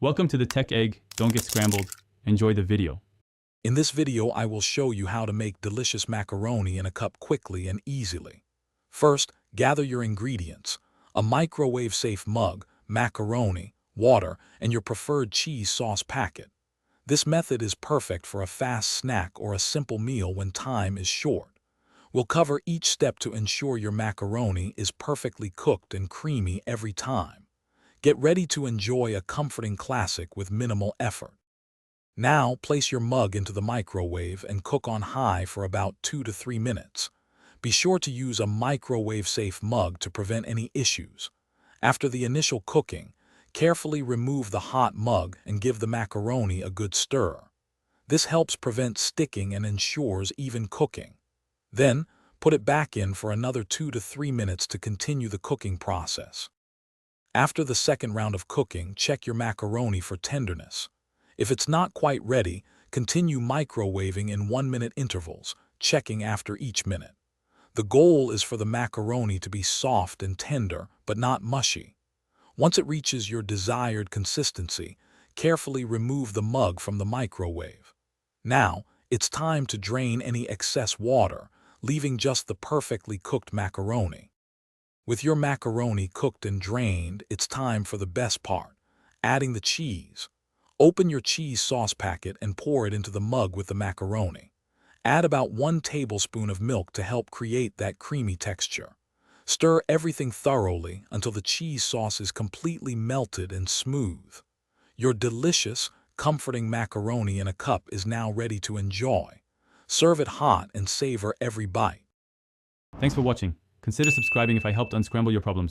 Welcome to the Tech Egg. Don't get scrambled. Enjoy the video. In this video, I will show you how to make delicious macaroni in a cup quickly and easily. First, gather your ingredients: a microwave-safe mug, macaroni, water, and your preferred cheese sauce packet. This method is perfect for a fast snack or a simple meal when time is short. We'll cover each step to ensure your macaroni is perfectly cooked and creamy every time. Get ready to enjoy a comforting classic with minimal effort. Now, place your mug into the microwave and cook on high for about 2 to 3 minutes. Be sure to use a microwave-safe mug to prevent any issues. After the initial cooking, carefully remove the hot mug and give the macaroni a good stir. This helps prevent sticking and ensures even cooking. Then, put it back in for another 2 to 3 minutes to continue the cooking process. After the second round of cooking, check your macaroni for tenderness. If it's not quite ready, continue microwaving in 1-minute intervals, checking after each minute. The goal is for the macaroni to be soft and tender, but not mushy. Once it reaches your desired consistency, carefully remove the mug from the microwave. Now, it's time to drain any excess water, leaving just the perfectly cooked macaroni. With your macaroni cooked and drained, it's time for the best part: adding the cheese. Open your cheese sauce packet and pour it into the mug with the macaroni. Add about 1 tablespoon of milk to help create that creamy texture. Stir everything thoroughly until the cheese sauce is completely melted and smooth. Your delicious, comforting macaroni in a cup is now ready to enjoy. Serve it hot and savor every bite. Thanks for watching. Consider subscribing if I helped unscramble your problems.